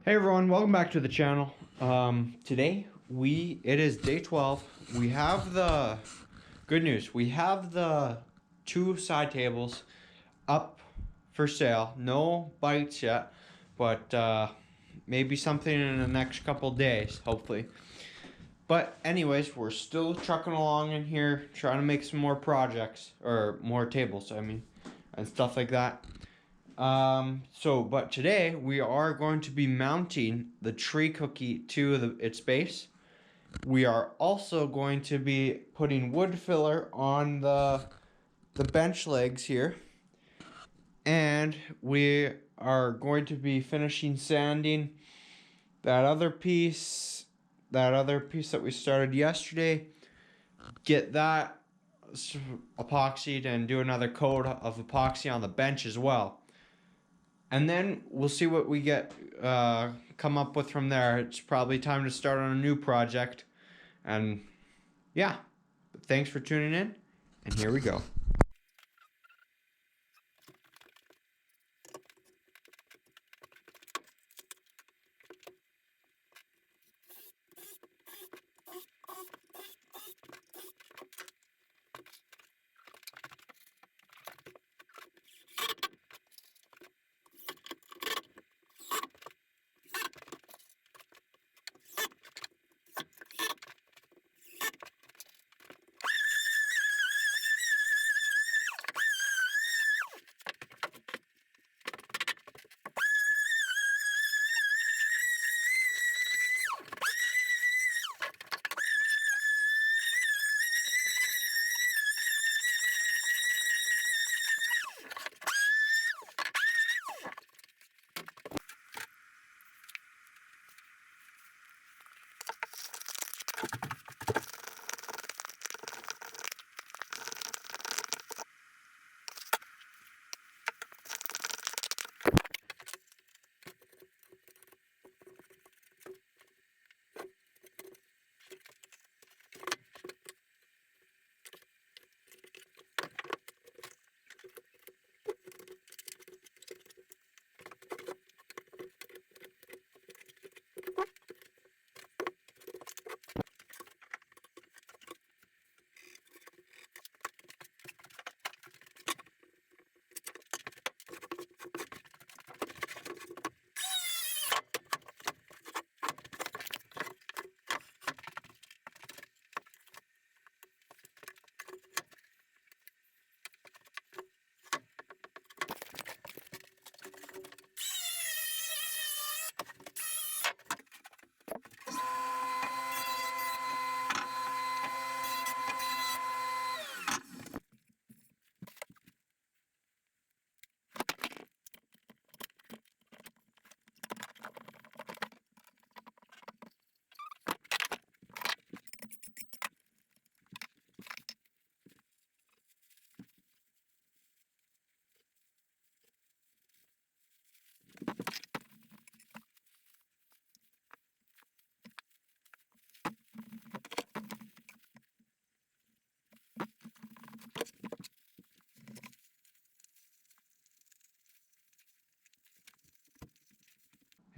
Hey everyone, welcome back to the channel. Today it is day 12. We have the good news. We have the two side tables up for sale. No bites yet, but maybe something in the next couple days, hopefully. But anyways, we're still trucking along in here, trying to make some more projects or more tables, I mean, and stuff like that. But today we are going to be mounting the tree cookie to its base. We are also going to be putting wood filler on the bench legs here. And we are going to be finishing sanding that other piece that we started yesterday. Get that epoxied and do another coat of epoxy on the bench as well. And then we'll see what we get come up with from there. It's probably time to start on a new project. And yeah, thanks for tuning in. And here we go.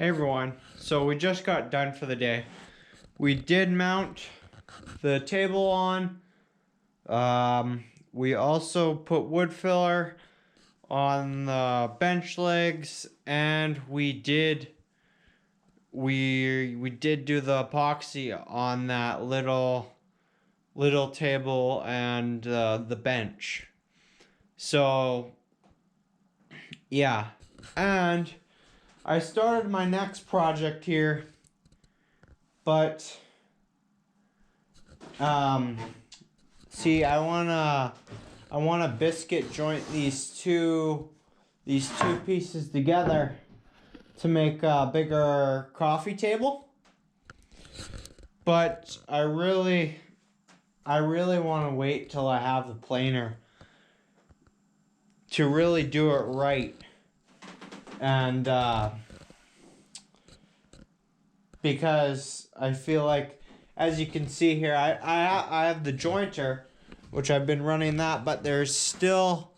Hey everyone, so we just got done for the day. We did mount the table on. We also put wood filler on the bench legs, and we did do the epoxy on that little table and the bench. So yeah, and I started my next project here, but see, I wanna biscuit joint these two pieces together to make a bigger coffee table. But I really want to wait till I have the planer to really do it right. And because I feel like, as you can see here, I have the jointer, which I've been running that, but there's still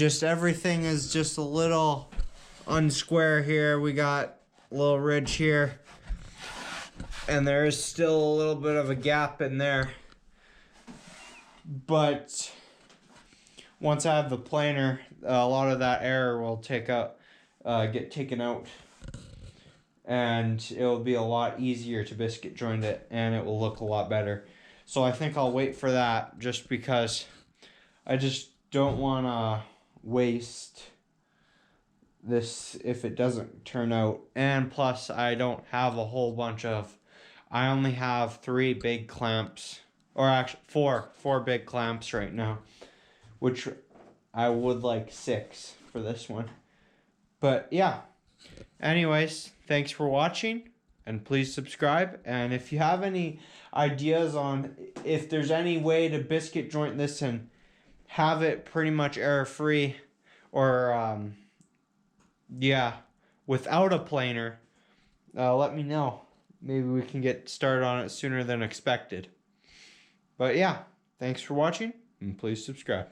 just everything is just a little unsquare here. We got a little ridge here, and there is still a little bit of a gap in there. But once I have the planer, a lot of that error will get taken out, and it will be a lot easier to biscuit joint it, and it will look a lot better. So I think I'll wait for that, just because I just don't want to waste this if it doesn't turn out. And plus, I don't have a whole bunch of, I only have 3 big clamps, or actually 4 big clamps right now, which I would like 6 for this one. But yeah, anyways, thanks for watching, and please subscribe. And if you have any ideas on if there's any way to biscuit joint this and have it pretty much error free, or yeah, without a planer, let me know. Maybe we can get started on it sooner than expected. But yeah, thanks for watching, and please subscribe.